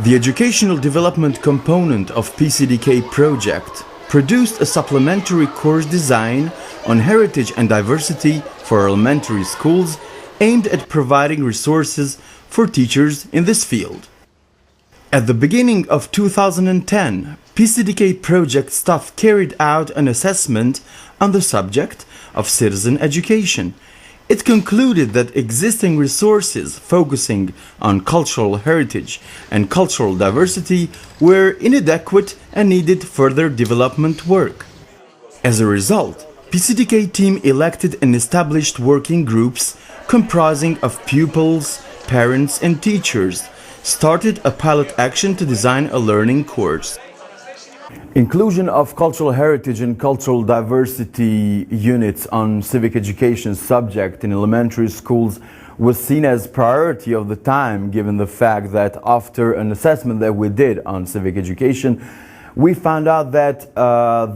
The educational development component of PCDK project produced a supplementary course design on heritage and diversity for elementary schools aimed at providing resources for teachers in this field. At the beginning of 2010, PCDK project staff carried out an assessment on the subject of citizen education. It concluded that existing resources focusing on cultural heritage and cultural diversity were inadequate and needed further development work. As a result, PCDK team elected and established working groups comprising of pupils, parents and teachers, started a pilot action to design a learning course. Inclusion of cultural heritage and cultural diversity units on civic education subject in elementary schools was seen as priority of the time, given the fact that after an assessment that we did on civic education, we found out that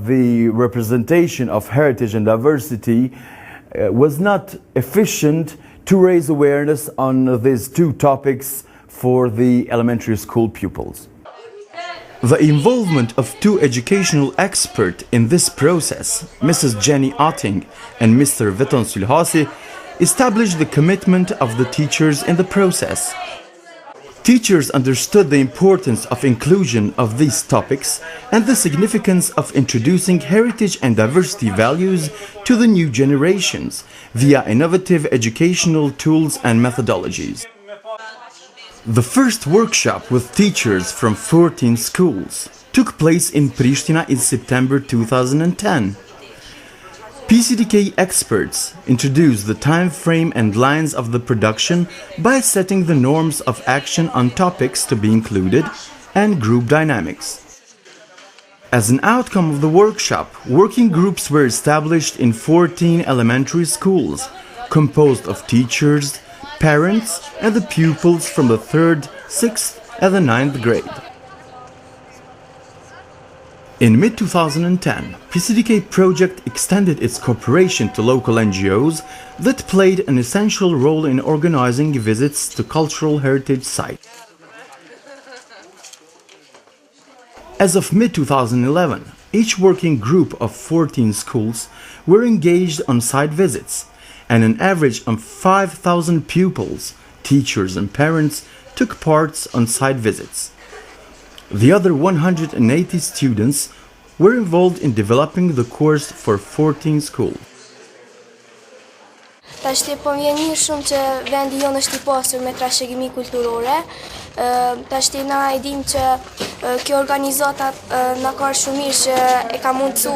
the representation of heritage and diversity was not efficient to raise awareness on these two topics for the elementary school pupils. The involvement of two educational experts in this process, Mrs. Jenny Otting and Mr. Veton Sulhasi, established the commitment of the teachers in the process. Teachers understood the importance of inclusion of these topics and the significance of introducing heritage and diversity values to the new generations via innovative educational tools and methodologies. The first workshop with teachers from 14 schools took place in Pristina in September 2010. PCDK experts introduced the time frame and lines of the production by setting the norms of action on topics to be included and group dynamics. As an outcome of the workshop, working groups were established in 14 elementary schools, composed of teachers, parents and the pupils from the 3rd, 6th and the 9th grade. In mid-2010, PCDK project extended its cooperation to local NGOs that played an essential role in organizing visits to cultural heritage sites. As of mid-2011, each working group of 14 schools were engaged on site visits, and an average of 5,000 pupils, teachers and parents took part on site visits. The other 180 students were involved in developing the course for 14 schools. Tashti po vjen mirë shumë që vendi jonë është I pasur me trashëgimi kulturore. Tashti na e dim që kjo organizata na ka shumë mirë që e ka mundësu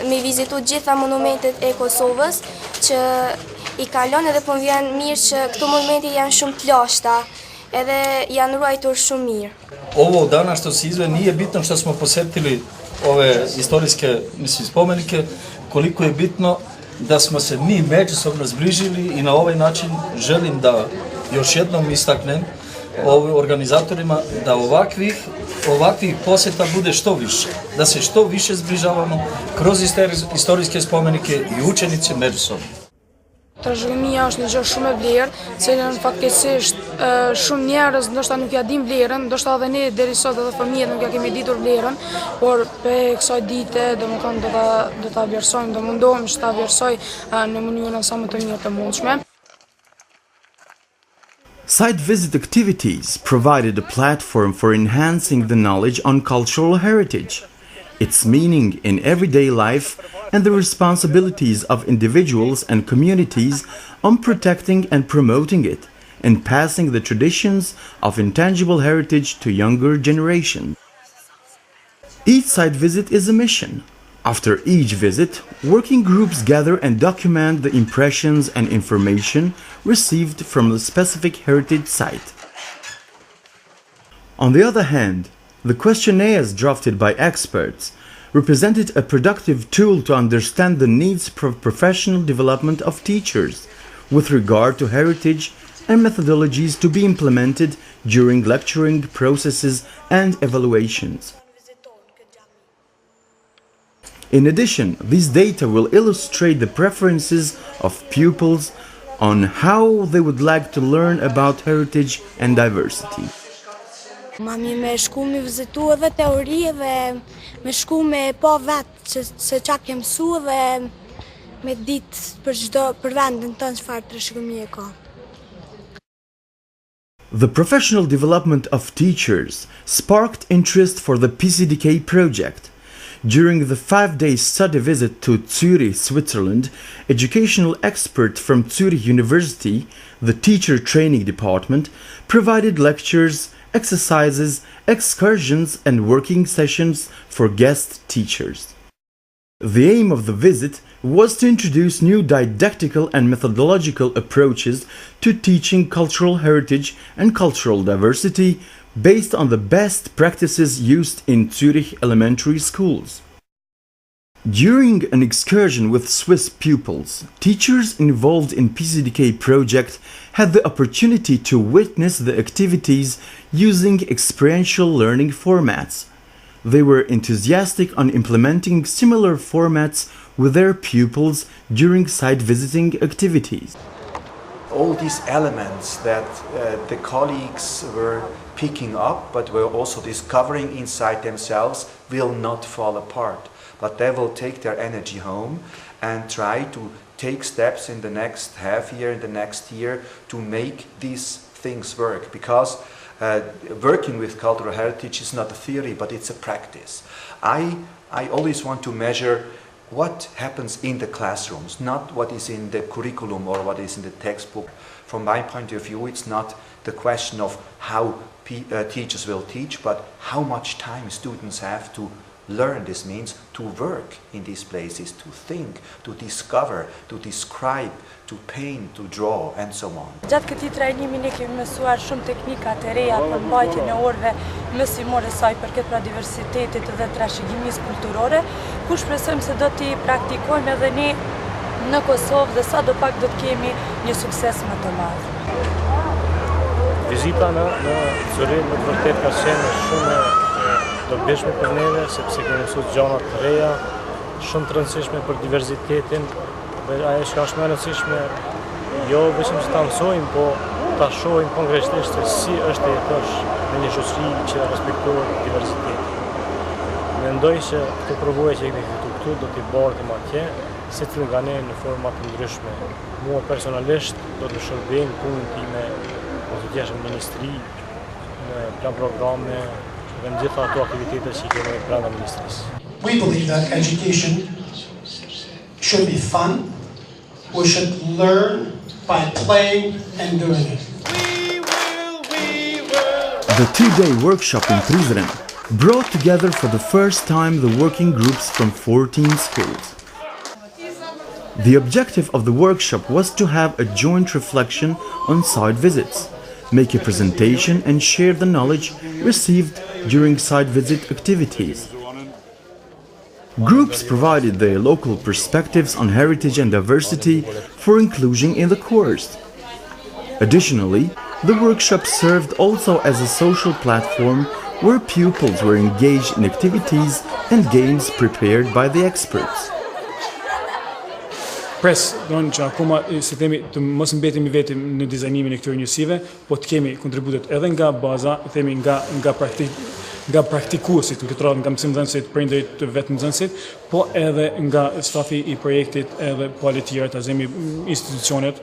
me vizitu gjitha monumentet e Kosovës që I kalon edhe po vjen mirë që këto monumente janë shumë të lashta edhe janë ruajtur shumë mirë. Ovo danas što se izve nije bitno što smo posjetili ove istorijske spomenike, koliko je bitno da smo se mi međusobno zbližili I na ovaj način želim da još jednom istaknem organizatorima da ovakvih posjeta bude što više, da se što više zbližavamo kroz istorijske spomenike I učenici međusobno. Trashëgimia është një gjë shumë e vlerë, cilën faktikisht shumë njerëz ndoshta nuk ja din vlerën, ndoshta edhe ne deri sot edhe fëmijët nuk ja kemi ditur vlerën, por pe kësaj dite domethënë do ta vlerësojmë, do mundohemi që ta vlerësoj në mënyrën sa më të mirë të mundshme. Site visit activities provided a platform for enhancing the knowledge on cultural heritage, its meaning in everyday life and the responsibilities of individuals and communities on protecting and promoting it and passing the traditions of intangible heritage to younger generations. Each site visit is a mission. After each visit, working groups gather and document the impressions and information received from the specific heritage site. On the other hand, the questionnaires drafted by experts represented a productive tool to understand the needs for professional development of teachers with regard to heritage and methodologies to be implemented during lecturing processes and evaluations. In addition, these data will illustrate the preferences of pupils on how they would like to learn about heritage and diversity. Ma mirë me shku me vizitu edhe teori dhe me shku me pa vetë se qa kem mësu dhe me ditë për vendin tonë çfarë trashëgimi ka. The professional development of teachers sparked interest for the PCDK project. During the 5-day study visit to Zurich, Switzerland, educational expert from Zurich University, the teacher training department, provided lectures, exercises, excursions and working sessions for guest teachers. The aim of the visit was to introduce new didactical and methodological approaches to teaching cultural heritage and cultural diversity based on the best practices used in Zurich elementary schools. During an excursion with Swiss pupils, teachers involved in PCDK project had the opportunity to witness the activities using experiential learning formats. They were enthusiastic on implementing similar formats with their pupils during site visiting activities. All these elements that the colleagues were picking up but were also discovering inside themselves will not fall apart, but they will take their energy home and try to take steps in the next half year, in the next year, to make these things work, because working with cultural heritage is not a theory, but it's a practice. I always want to measure what happens in the classrooms, not what is in the curriculum or what is in the textbook. From my point of view, it's not the question of how teachers will teach, but how much time students have to learn. This means to work in these places, to think, to discover, to describe, to paint, to draw, and so on. Gjatë këtij trajnimi ne kemi mësuar shumë teknika të reja për mbajtjen e orëve mësimore saj përket pra diversitetit dhe trashëgimisë kulturore, ku shpresojmë se do t'i praktikojmë edhe ne në Kosovë dhe sadopak do të kemi një sukses më të madh. Vizita në Zurich në të vërtetë ka qenë shumë dobishme për neve, sepse kemi mësuar gjëra të reja, shumë të rëndësishme për diversitetin, dhe ajo që është më e rëndësishme jo vetëm që ta mësojmë, po ta shohim konkretisht se si është të jetosh në një shoqëri që respektohet diversitetin. Mendoj që këtë provojë që kemi këtu do t'i bartim atje, secili nga ne në forma të ndryshme. Mua personalisht do të shërbejnë punën time ose të jashtë ministri, në plan programe dhe në gjitha ato aktivitetet që kemi pranë ministrisë. We believe that education should be fun. We should learn by playing and doing it. The 2-day workshop in Prizren brought together for the first time the working groups from 14 schools. The objective of the workshop was to have a joint reflection on site visits, make a presentation and share the knowledge received during site visit activities. Groups provided their local perspectives on heritage and diversity for inclusion in the course. Additionally, the workshop served also as a social platform where pupils were engaged in activities and games prepared by the experts. Pres, donë që akoma se themi të mos mbetemi vetëm në dizajnimin e këtyre njësive, po të kemi kontributet edhe nga baza, themi nga praktikuesit, në këtë radhë nga mësimdhënësit, prindërit të vetë mësimdhënësit, po edhe nga stafi i projektit edhe palë të tjera, të azemi institucionet,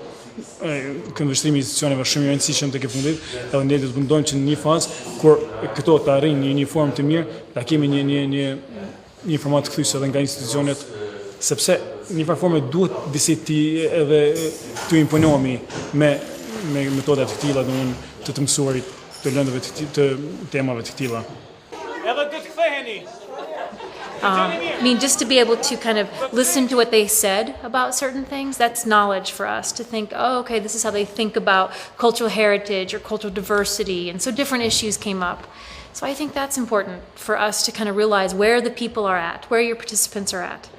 këndvështrimi i institucioneve shumë i rëndësishëm të ke fundit, edhe ne do të mundojmë që në një fazë kur këto të arrijnë një formë të mirë, ta kemi një format të kthyes edhe nga institucionet, sepse një farë duhet disi edhe të imponohemi me metodat të tilla, domthonë të mësuarit, të lëndëve të temave të tilla. Edhe do të ktheheni. I mean, just to be able to kind of listen to what they said about certain things, that's knowledge for us to think, oh, okay, this is how they think about cultural heritage or cultural diversity. And so different issues came up. So I think that's important for us to kind of realize where the people are at, where your participants are at.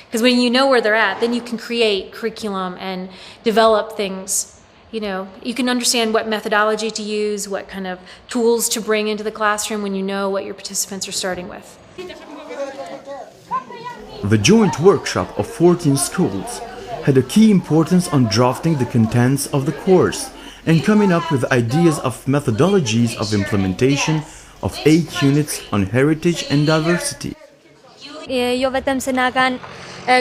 Because when you know where they're at, then you can create curriculum and develop things. You know, you can understand what methodology to use, what kind of tools to bring into the classroom when you know what your participants are starting with. The joint workshop of 14 schools had a key importance on drafting the contents of the course and coming up with ideas of methodologies of implementation of 8 units on heritage and diversity. Jo vetëm se na kanë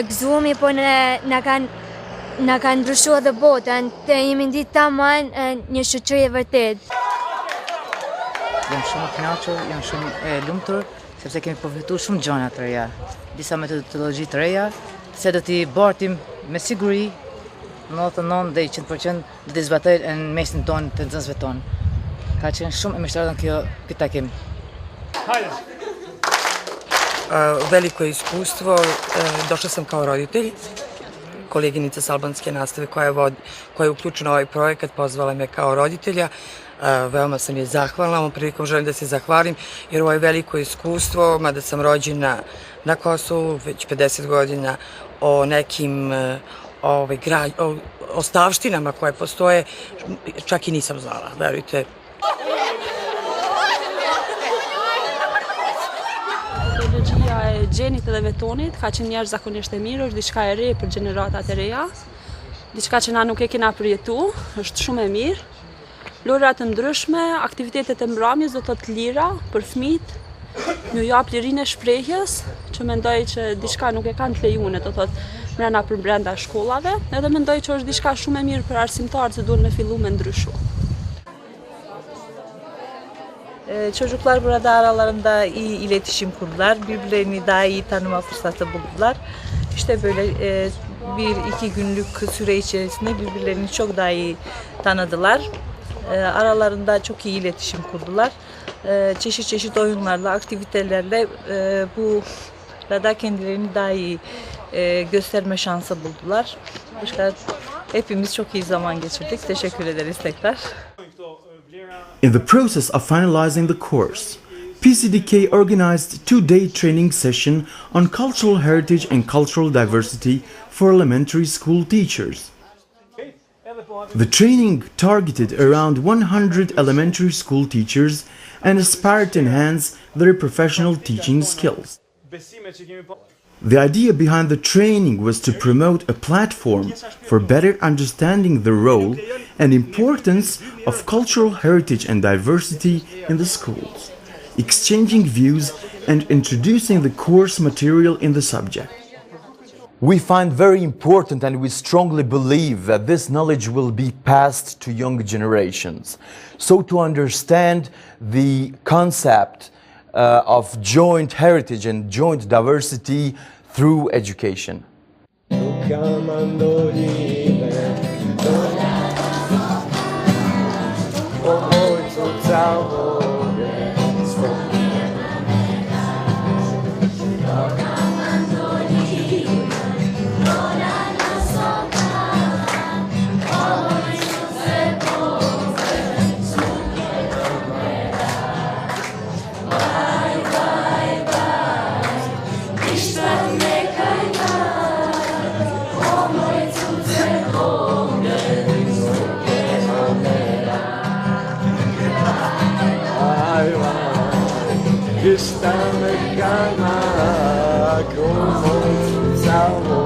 gëzuar, po na kanë ndryshuar dhe botën, të jemi nditë tamam një shoqëri e vërtet. Jam shumë e kënaqur, jam shumë e lumtur, sepse kemi përfituar shumë gjëra të reja, disa metodologji të reja, se do t'i bartim me siguri 99 dhe 100% do t'i zbatojnë në mesin tonë të nxënësve tonë. Ka qenë shumë e mëshiruar këtë takim. Veliko iskustvo, došla sam kao roditelj, koleginica s albanske nastave koja je uključena u ovaj projekat, pozvala me kao roditelja. Veoma sam je zahvalna, ovom prilikom želim da se zahvalim jer ovo je veliko iskustvo, mada sam rođena na Kosovu već 50 godina, o nekim ostavštinama koje postoje, čak i nisam znala, verujte. Metodologjia e gjenit edhe vetonit ka qenë jashtëzakonisht e mirë, është diçka e re për gjeneratat e reja, diçka që na nuk e kena përjetu, është shumë e mirë. Lojra të ndryshme, aktivitetet e mbrëmjes do të thotë lira për fëmijët, m'u jap lirinë e shprehjes, që mendoj që diçka nuk e kanë të lejuar, do të thotë brenda shkollave, edhe mendoj që është diçka shumë e mirë për arsimtarët që duhen me fillu me ndryshu. Çocuklar burada aralarında iyi iletişim kurdular. Birbirlerini daha iyi tanıma fırsatı buldular. İşte böyle 1-2 günlük süre içerisinde birbirlerini çok daha iyi tanıdılar. Aralarında çok iyi iletişim kurdular. Çeşit oyunlarla, aktivitelerle burada kendilerini daha iyi gösterme şansı buldular. Başka hepimiz çok iyi zaman geçirdik. Teşekkür ederiz tekrar. In the process of finalizing the course, PCDK organized a 2-day training session on cultural heritage and cultural diversity for elementary school teachers. The training targeted around 100 elementary school teachers and aspired to enhance their professional teaching skills. The idea behind the training was to promote a platform for better understanding the role and importance of cultural heritage and diversity in the schools, exchanging views and introducing the course material in the subject. We find very important and we strongly believe that this knowledge will be passed to younger generations. So to understand the concept of joint heritage and joint diversity through education. Está me calma como salvo.